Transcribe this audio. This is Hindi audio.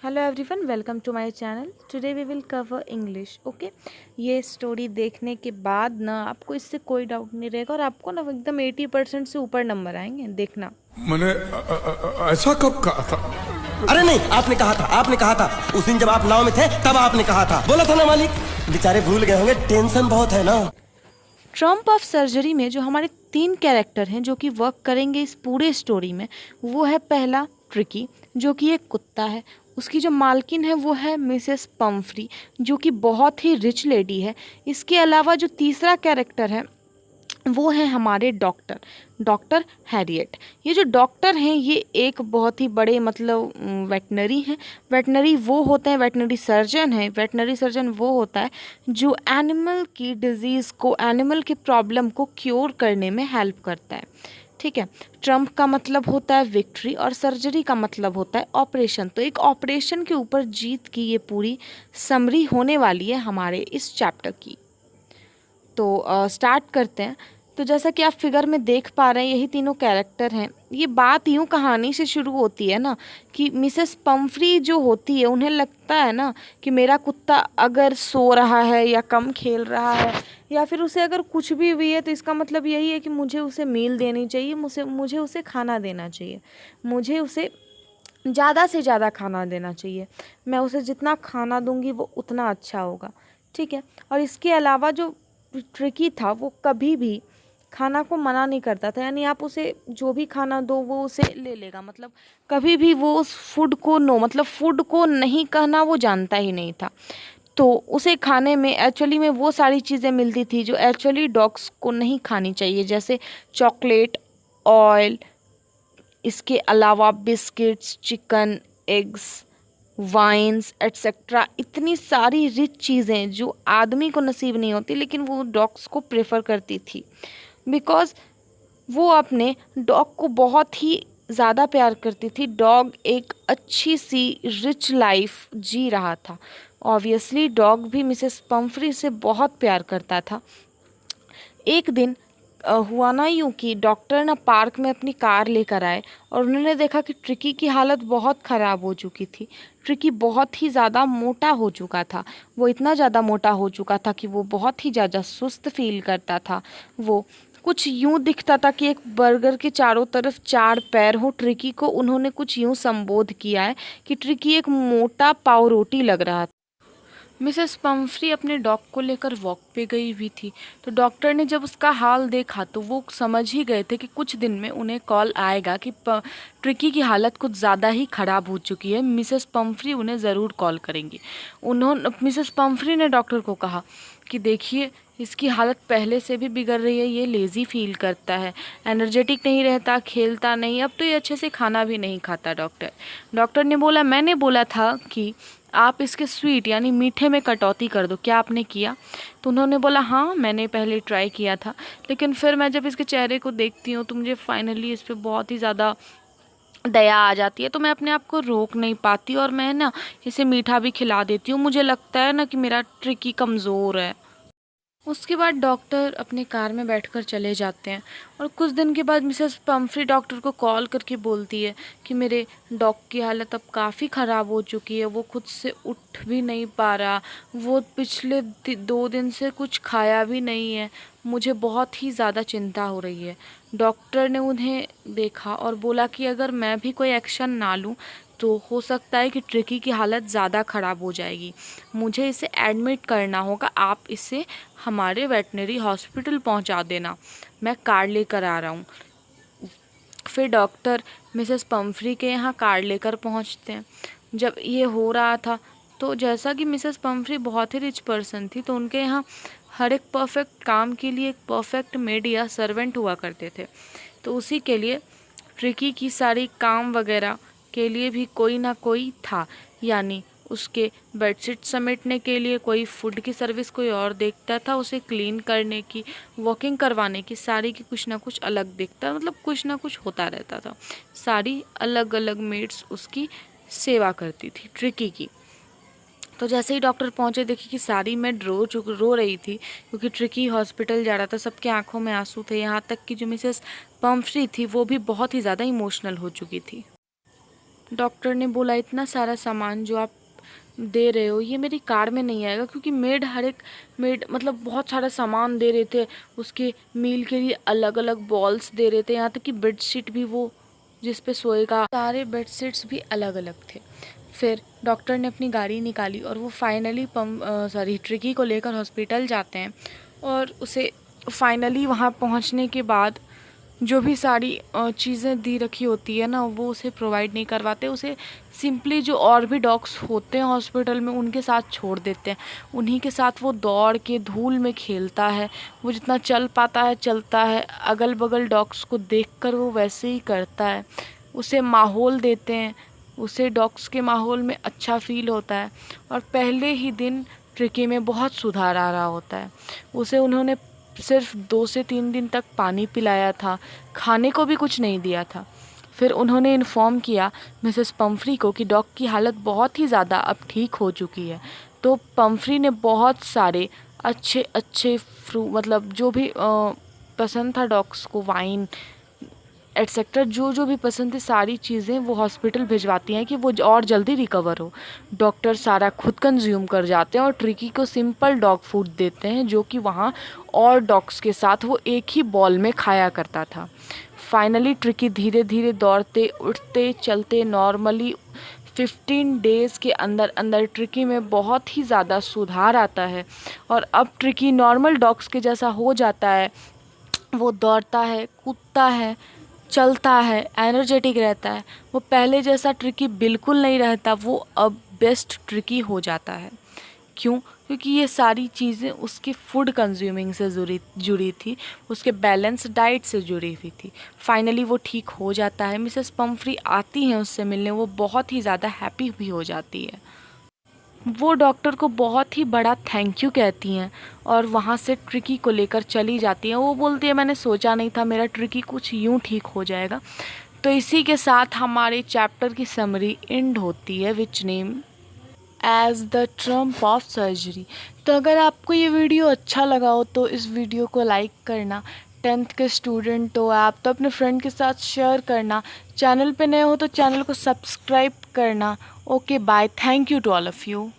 Hello everyone, welcome to my channel. Today we will cover English. Okay, ये स्टोरी देखने के बाद ना आपको इससे कोई डाउट नहीं रहेगा और आपको ना एकदम 80% से ऊपर नंबर आएंगे। देखना। मैंने ऐसा कब कहा था? अरे नहीं, आपने कहा था उस दिन जब आप नाव में थे तब आपने कहा था, बोला था ना मालिक। बेचारे भूल गए होंगे, टेंशन बहुत है ना। ट्रम्प ऑफ सर्जरी में जो हमारे 3 कैरेक्टर हैं जो कि वर्क करेंगे इस पूरे स्टोरी में, वो है पहला ट्रिकी, जो कि एक कुत्ता है। उसकी जो मालकिन है वो है मिसेस पम्फ्री, जो कि बहुत ही रिच लेडी है। इसके अलावा जो तीसरा कैरेक्टर है वो है हमारे डॉक्टर, डॉक्टर हैरियट। ये जो डॉक्टर हैं ये एक बहुत ही बड़े वेटनरी हैं। वेटनरी वो होते हैं, वेटनरी सर्जन है। वेटनरी सर्जन वो होता है जो एनिमल की डिजीज़ को, एनिमल की प्रॉब्लम को क्योर करने में हेल्प करता है। ठीक है। ट्रम्प का मतलब होता है विक्ट्री और सर्जरी का मतलब होता है ऑपरेशन। तो एक ऑपरेशन के ऊपर जीत की ये पूरी समरी होने वाली है हमारे इस चैप्टर की। तो स्टार्ट करते हैं। तो जैसा कि आप फिगर में देख पा रहे हैं, यही तीनों कैरेक्टर हैं। ये बात यूँ कहानी से शुरू होती है ना कि मिसेस पम्फ्री जो होती है, उन्हें लगता है ना कि मेरा कुत्ता अगर सो रहा है या कम खेल रहा है या फिर उसे अगर कुछ भी हुई है तो इसका मतलब यही है कि मुझे उसे मील देनी चाहिए, मुझे उसे खाना देना चाहिए, मुझे उसे ज़्यादा से ज़्यादा खाना देना चाहिए। मैं उसे जितना खाना दूंगी वो उतना अच्छा होगा। ठीक है। और इसके अलावा जो ट्रिकी था वो कभी भी खाना को मना नहीं करता था, यानी आप उसे जो भी खाना दो वो उसे ले लेगा। मतलब कभी भी वो उस फूड को फूड को नहीं कहना वो जानता ही नहीं था। तो उसे खाने में एक्चुअली में वो सारी चीज़ें मिलती थी जो एक्चुअली डॉग्स को नहीं खानी चाहिए, जैसे चॉकलेट, ऑयल, इसके अलावा biscuits, chicken, eggs, wines etcetera. इतनी सारी रिच चीज़ें जो आदमी को नसीब नहीं होती लेकिन वो डॉग्स को प्रेफर करती थी, बिकॉज़ वो अपने डॉग को बहुत ही ज़्यादा प्यार करती थी। डॉग एक अच्छी सी रिच लाइफ जी रहा था। ऑब्वियसली डॉग भी मिसेस पम्फ्री से बहुत प्यार करता था। एक दिन हुआ ना यूँ कि डॉक्टर ना पार्क में अपनी कार लेकर आए और उन्होंने देखा कि ट्रिकी की हालत बहुत ख़राब हो चुकी थी। ट्रिकी बहुत ही ज़्यादा मोटा हो चुका था। वो इतना ज़्यादा मोटा हो चुका था कि वो बहुत ही ज़्यादा सुस्त फील करता था। वो कुछ यूँ दिखता था कि एक बर्गर के चारों तरफ 4 पैर हो। ट्रिकी को उन्होंने कुछ यूँ संबोध किया है कि ट्रिकी एक मोटा पाव रोटी लग रहा था। मिसेस पम्फ्री अपने डॉग को लेकर वॉक पे गई हुई थी। तो डॉक्टर ने जब उसका हाल देखा तो वो समझ ही गए थे कि कुछ दिन में उन्हें कॉल आएगा कि ट्रिकी की हालत कुछ ज़्यादा ही ख़राब हो चुकी है, मिसेस पम्फ्री उन्हें ज़रूर कॉल करेंगी। मिसेस पम्फ्री ने डॉक्टर को कहा कि देखिए, इसकी हालत पहले से भी बिगड़ रही है, ये लेज़ी फील करता है, एनर्जेटिक नहीं रहता, खेलता नहीं, अब तो ये अच्छे से खाना भी नहीं खाता। डॉक्टर ने बोला, मैंने बोला था कि आप इसके स्वीट यानी मीठे में कटौती कर दो, क्या आपने किया? तो उन्होंने बोला, हाँ मैंने पहले ट्राई किया था, लेकिन फिर मैं जब इसके चेहरे को देखती हूँ तो मुझे फाइनली इस पर बहुत ही ज़्यादा दया आ जाती है, तो मैं अपने आप को रोक नहीं पाती और मैं ना इसे मीठा भी खिला देती हूँ। मुझे लगता है ना कि मेरा ट्रिकी कमज़ोर है। उसके बाद डॉक्टर अपने कार में बैठकर चले जाते हैं और कुछ दिन के बाद मिसेस पम्फ्री डॉक्टर को कॉल करके बोलती है कि मेरे डॉग की हालत अब काफ़ी ख़राब हो चुकी है, वो खुद से उठ भी नहीं पा रहा, वो पिछले 2 दिन से कुछ खाया भी नहीं है, मुझे बहुत ही ज़्यादा चिंता हो रही है। डॉक्टर ने उन्हें देखा और बोला कि अगर मैं भी कोई एक्शन ना लूँ तो हो सकता है कि ट्रिकी की हालत ज़्यादा ख़राब हो जाएगी, मुझे इसे एडमिट करना होगा, आप इसे हमारे वेटनरी हॉस्पिटल पहुंचा देना, मैं कार लेकर आ रहा हूँ। फिर डॉक्टर मिसेस पम्फ्री के यहाँ कार लेकर पहुँचते हैं। जब ये हो रहा था तो जैसा कि मिसेस पम्फ्री बहुत ही रिच पर्सन थी तो उनके यहाँ हर एक परफेक्ट काम के लिए एक परफेक्ट मेड या सर्वेंट हुआ करते थे। तो उसी के लिए ट्रिकी की सारी काम वगैरह के लिए भी कोई ना कोई था, यानी उसके बेडशीट समेटने के लिए कोई, फूड की सर्विस कोई और देखता था, उसे क्लीन करने की, वॉकिंग करवाने की, सारी की कुछ ना कुछ अलग देखता, मतलब कुछ ना कुछ होता रहता था। सारी अलग अलग मेड्स उसकी सेवा करती थी ट्रिकी की। तो जैसे ही डॉक्टर पहुंचे देखी कि सारी मेड रो रही थी क्योंकि ट्रिकी हॉस्पिटल जा रहा था, सबके आंखों में आंसू थे, यहाँ तक कि जो मिसेस पम्फ्री थी वो भी बहुत ही ज़्यादा इमोशनल हो चुकी थी। डॉक्टर ने बोला इतना सारा सामान जो आप दे रहे हो ये मेरी कार में नहीं आएगा, क्योंकि मेड मतलब बहुत सारा सामान दे रहे थे। उसके मील के लिए अलग अलग बॉल्स दे रहे थे, यहाँ तक कि बेडशीट भी वो जिस पे सोएगा सारे बेडशीट्स भी अलग अलग थे। फिर डॉक्टर ने अपनी गाड़ी निकाली और वो फाइनली ट्रिकी को लेकर हॉस्पिटल जाते हैं। और उसे फाइनली वहाँ पहुँचने के बाद जो भी सारी चीज़ें दी रखी होती है ना, वो उसे प्रोवाइड नहीं करवाते। उसे सिंपली जो और भी डॉग्स होते हैं हॉस्पिटल में उनके साथ छोड़ देते हैं। उन्हीं के साथ वो दौड़ के धूल में खेलता है, वो जितना चल पाता है चलता है, अगल बगल डॉग्स को देखकर वो वैसे ही करता है। उसे माहौल देते हैं, उसे डॉग्स के माहौल में अच्छा फील होता है। और पहले ही दिन ट्रिकी में बहुत सुधार आ रहा होता है। उसे उन्होंने सिर्फ 2 से 3 दिन तक पानी पिलाया था, खाने को भी कुछ नहीं दिया था। फिर उन्होंने इन्फॉर्म किया मिसेस पम्फ्री को कि डॉग की हालत बहुत ही ज़्यादा अब ठीक हो चुकी है। तो पम्फ्री ने बहुत सारे अच्छे अच्छे मतलब जो भी पसंद था डॉग्स को, वाइन एटसेट्रा जो भी पसंद थी सारी चीज़ें वो हॉस्पिटल भिजवाती हैं कि वो और जल्दी रिकवर हो। डॉक्टर सारा खुद कंज्यूम कर जाते हैं और ट्रिकी को सिंपल डॉग फूड देते हैं, जो कि वहाँ और डॉग्स के साथ वो एक ही बॉल में खाया करता था। फाइनली ट्रिकी धीरे धीरे दौड़ते उठते चलते नॉर्मली 15 डेज़ के अंदर अंदर ट्रिकी में बहुत ही ज़्यादा सुधार आता है। और अब ट्रिकी नॉर्मल डॉग्स के जैसा हो जाता है। वो दौड़ता है, कूदता है, चलता है, एनर्जेटिक रहता है। वो पहले जैसा ट्रिकी बिल्कुल नहीं रहता, वो अब बेस्ट ट्रिकी हो जाता है। क्यों? क्योंकि ये सारी चीज़ें उसके फूड कंज्यूमिंग से जुड़ी थी, उसके बैलेंस डाइट से जुड़ी हुई थी। फाइनली वो ठीक हो जाता है। मिसेस पम्फ्री आती हैं उससे मिलने, वो बहुत ही ज़्यादा हैप्पी भी हो जाती है। वो डॉक्टर को बहुत ही बड़ा थैंक यू कहती हैं और वहाँ से ट्रिकी को लेकर चली जाती हैं। वो बोलती है मैंने सोचा नहीं था मेरा ट्रिकी कुछ यूँ ठीक हो जाएगा। तो इसी के साथ हमारे चैप्टर की समरी एंड होती है, which name as the trump of surgery. तो अगर आपको ये वीडियो अच्छा लगा हो तो इस वीडियो को लाइक करना, 10th के स्टूडेंट हो आप तो अपने फ्रेंड के साथ शेयर करना, चैनल पे नए हो तो चैनल को सब्सक्राइब करना। Okay bye, thank you to all of you.